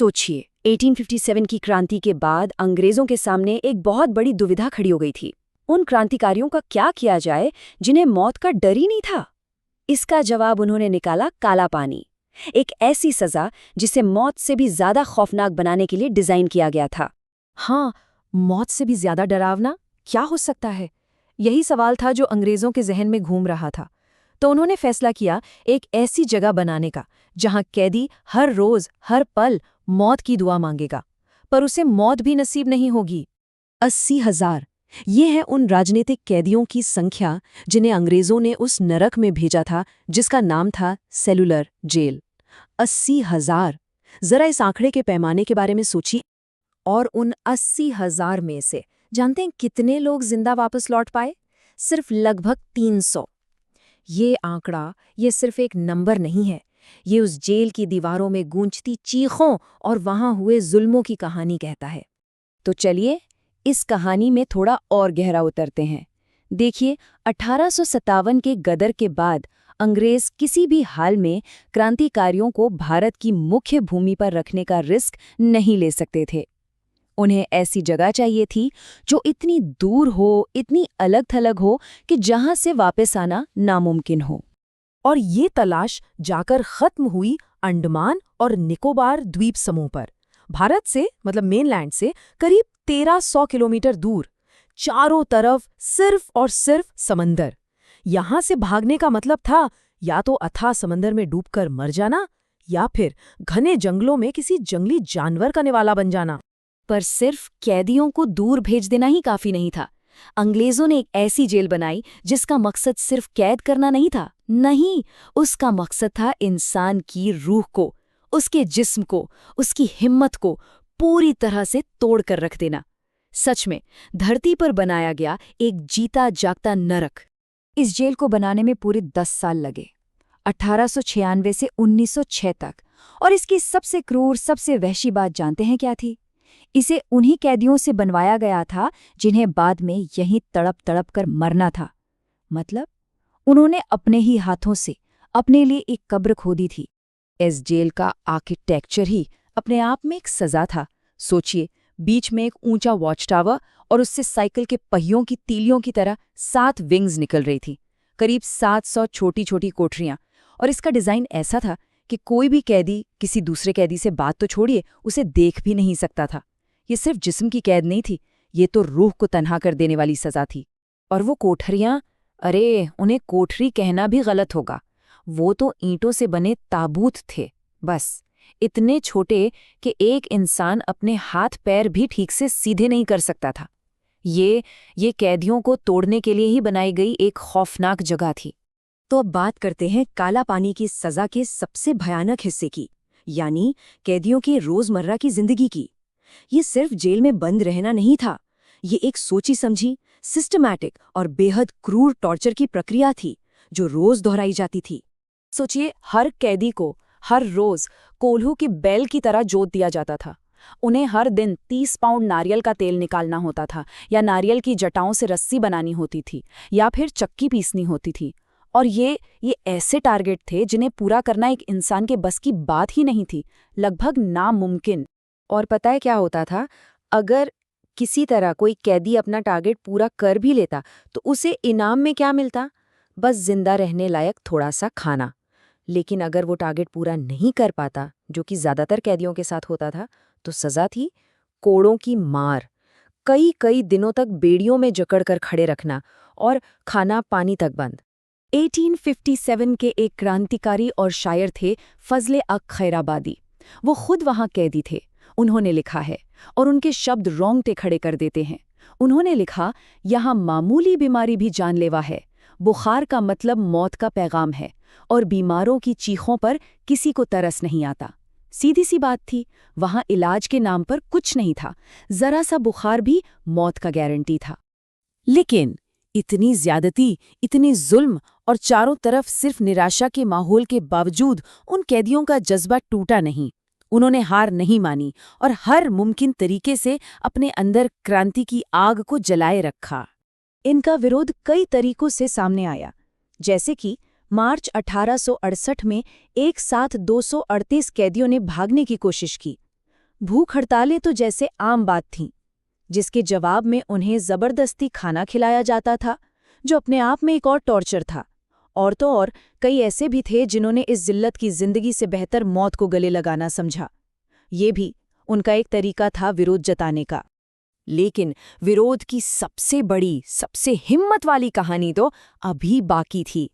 सोचिए, 1857 की क्रांति के बाद अंग्रेजों के सामने एक बहुत बड़ी दुविधा खड़ी हो गई थी। उन क्रांतिकारियों का क्या किया जाए जिन्हें मौत का डर ही नहीं था? इसका जवाब उन्होंने निकाला काला पानी, एक ऐसी सजा जिसे मौत से भी ज्यादा खौफनाक बनाने के लिए डिजाइन किया गया था। हाँ, मौत से भी ज्यादा डरावना क्या हो सकता है? यही सवाल था जो अंग्रेजों के जहन में घूम रहा था। तो उन्होंने फैसला किया एक ऐसी जगह बनाने का जहां कैदी हर रोज हर पल मौत की दुआ मांगेगा, पर उसे मौत भी नसीब नहीं होगी। 80,000 ये है उन राजनीतिक कैदियों की संख्या जिन्हें अंग्रेजों ने उस नरक में भेजा था जिसका नाम था सेलुलर जेल। 80,000। जरा इस आंकड़े के पैमाने के बारे में सोचिए। और उन 80,000 में से जानते हैं कितने लोग जिंदा वापस लौट पाए? सिर्फ लगभग 300। ये आंकड़ा ये सिर्फ एक नंबर नहीं है, ये उस जेल की दीवारों में गूंजती चीखों और वहां हुए जुल्मों की कहानी कहता है। तो चलिए इस कहानी में थोड़ा और गहरा उतरते हैं। देखिए, 1857 के गदर के बाद अंग्रेज किसी भी हाल में क्रांतिकारियों को भारत की मुख्य भूमि पर रखने का रिस्क नहीं ले सकते थे। उन्हें ऐसी जगह चाहिए थी जो इतनी दूर हो, इतनी अलग थलग हो कि जहां से वापस आना नामुमकिन हो। और ये तलाश जाकर खत्म हुई अंडमान और निकोबार द्वीप समूह पर। भारत से मतलब मेनलैंड से करीब 1300 किलोमीटर दूर, चारों तरफ सिर्फ और सिर्फ समंदर। यहां से भागने का मतलब था या तो अथाह समंदर में डूबकर मर जाना या फिर घने जंगलों में किसी जंगली जानवर का निवाला बन जाना। पर सिर्फ कैदियों को दूर भेज देना ही काफी नहीं था। अंग्रेजों ने एक ऐसी जेल बनाई जिसका मकसद सिर्फ कैद करना नहीं था। नहीं, उसका मकसद था इंसान की रूह को, उसके जिस्म को, उसकी हिम्मत को पूरी तरह से तोड़कर रख देना। सच में धरती पर बनाया गया एक जीता जागता नरक। इस जेल को बनाने में पूरे 10 साल लगे, 1896 से 1906 तक। और इसकी सबसे क्रूर, सबसे वहशी बात जानते हैं क्या थी? इसे उन्हीं कैदियों से बनवाया गया था जिन्हें बाद में यहीं तड़प तड़प कर मरना था। मतलब उन्होंने अपने ही हाथों से अपने लिए एक कब्र खोदी थी। इस जेल का आर्किटेक्चर ही अपने आप में एक सजा था। सोचिए, बीच में एक ऊंचा वॉच टावर और उससे साइकिल के पहियों की तीलियों की तरह 7 विंग्स निकल रही थी, करीब 700 छोटी छोटी कोठरियां। और इसका डिजाइन ऐसा था कि कोई भी कैदी किसी दूसरे कैदी से बात तो छोड़िए, उसे देख भी नहीं सकता था। ये सिर्फ जिस्म की कैद नहीं थी, ये तो रूह को तन्हा कर देने वाली सजा थी। और वो कोठरियां, अरे उन्हें कोठरी कहना भी गलत होगा, वो तो ईंटों से बने ताबूत थे। बस इतने छोटे कि एक इंसान अपने हाथ पैर भी ठीक से सीधे नहीं कर सकता था। ये कैदियों को तोड़ने के लिए ही बनाई गई एक खौफनाक जगह थी। तो अब बात करते हैं काला पानी की सजा के सबसे भयानक हिस्से की, यानी कैदियों की रोजमर्रा की जिंदगी की। ये सिर्फ जेल में बंद रहना नहीं था, ये एक सोची समझी, सिस्टमैटिक और बेहद क्रूर टॉर्चर की प्रक्रिया थी जो रोज दोहराई जाती थी। सोचिए, हर कैदी को हर रोज कोल्हू की बैल की तरह जोत दिया जाता था। उन्हें हर दिन 30 पाउंड नारियल का तेल निकालना होता था, या नारियल की जटाओं से रस्सी बनानी होती थी, या फिर चक्की पीसनी होती थी। और ये ऐसे टारगेट थे जिन्हें पूरा करना एक इंसान के बस की बात ही नहीं थी, लगभग नामुमकिन। और पता है क्या होता था? अगर किसी तरह कोई कैदी अपना टारगेट पूरा कर भी लेता तो उसे इनाम में क्या मिलता? बस जिंदा रहने लायक थोड़ा सा खाना। लेकिन अगर वो टारगेट पूरा नहीं कर पाता, जो कि ज्यादातर कैदियों के साथ होता था, तो सजा थी कोड़ों की मार। कई दिनों तक बेड़ियों में जकड़कर खड़े रखना और खाना पानी तक बंद। 1857 के एक क्रांतिकारी और शायर थे फजले अक खैराबादी। वो खुद वहां कैदी थे। उन्होंने लिखा है, और उनके शब्द रोंगटे खड़े कर देते हैं। उन्होंने लिखा, यहाँ मामूली बीमारी भी जानलेवा है, बुखार का मतलब मौत का पैगाम है, और बीमारों की चीखों पर किसी को तरस नहीं आता। सीधी सी बात थी, वहां इलाज के नाम पर कुछ नहीं था, जरा सा बुखार भी मौत का गारंटी था। लेकिन इतनी ज्यादती, इतनी जुल्म और चारों तरफ सिर्फ निराशा के माहौल के बावजूद उन कैदियों का जज्बा टूटा नहीं। उन्होंने हार नहीं मानी और हर मुमकिन तरीके से अपने अंदर क्रांति की आग को जलाए रखा। इनका विरोध कई तरीकों से सामने आया, जैसे कि मार्च 1868 में एक साथ 238 कैदियों ने भागने की कोशिश की। भूख हड़तालें तो जैसे आम बात थीं, जिसके जवाब में उन्हें जबरदस्ती खाना खिलाया जाता था, जो अपने आप में एक और टॉर्चर था। और तो और कई ऐसे भी थे जिन्होंने इस जिल्लत की जिंदगी से बेहतर मौत को गले लगाना समझा। ये भी उनका एक तरीका था विरोध जताने का। लेकिन विरोध की सबसे बड़ी, सबसे हिम्मत वाली कहानी तो अभी बाकी थी।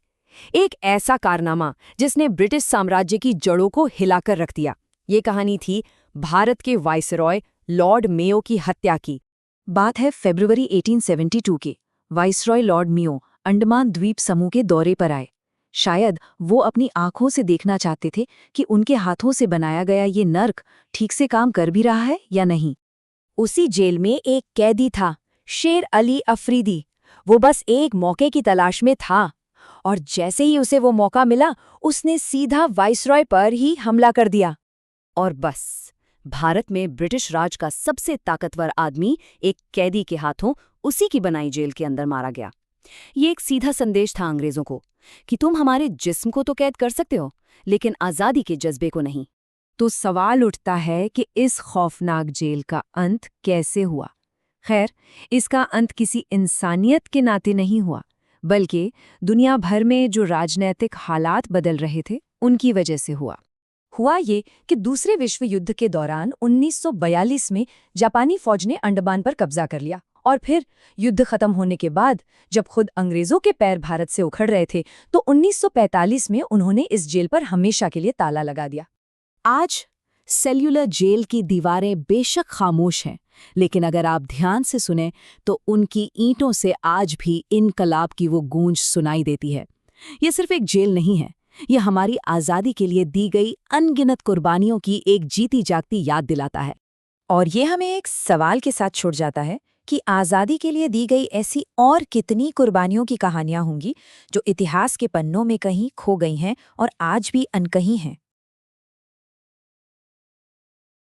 एक ऐसा कारनामा जिसने ब्रिटिश साम्राज्य की जड़ों को हिलाकर रख दिया। ये कहानी थी भारत के वाइसरॉय लॉर्ड मेयो की हत्या की। बात है फरवरी 1872 की। वाइसरॉय लॉर्ड मेयो अंडमान द्वीप समूह के दौरे पर आए। शायद वो अपनी आंखों से देखना चाहते थे कि उनके हाथों से बनाया गया ये नर्क ठीक से काम कर भी रहा है या नहीं। उसी जेल में एक कैदी था, शेर अली अफरीदी। वो बस एक मौके की तलाश में था, और जैसे ही उसे वो मौका मिला, उसने सीधा वाइसरॉय पर ही हमला कर दिया। और बस, भारत में ब्रिटिश राज का सबसे ताकतवर आदमी एक कैदी के हाथों उसी की बनाई जेल के अंदर मारा गया। ये एक सीधा संदेश था अंग्रेजों को कि तुम हमारे जिस्म को तो कैद कर सकते हो, लेकिन आज़ादी के जज्बे को नहीं। तो सवाल उठता है कि इस खौफनाक जेल का अंत कैसे हुआ। खैर, इसका अंत किसी इंसानियत के नाते नहीं हुआ, बल्कि दुनिया भर में जो राजनैतिक हालात बदल रहे थे उनकी वजह से हुआ। हुआ ये कि दूसरे विश्व युद्ध के दौरान 1942 में जापानी फौज ने अंडमान पर कब्जा कर लिया, और फिर युद्ध खत्म होने के बाद जब खुद अंग्रेजों के पैर भारत से उखड़ रहे थे, तो 1945 में उन्होंने इस जेल पर हमेशा के लिए ताला लगा दिया। आज सेल्युलर जेल की दीवारें बेशक खामोश हैं, लेकिन अगर आप ध्यान से सुने तो उनकी ईंटों से आज भी इनकलाब की वो गूंज सुनाई देती है। ये सिर्फ एक जेल नहीं है, ये हमारी आज़ादी के लिए दी गई अनगिनत कुर्बानियों की एक जीती जागती याद दिलाता है। और ये हमें एक सवाल के साथ छोड़ जाता है कि आज़ादी के लिए दी गई ऐसी और कितनी कुर्बानियों की कहानियां होंगी जो इतिहास के पन्नों में कहीं खो गई हैं और आज भी अनकही हैं।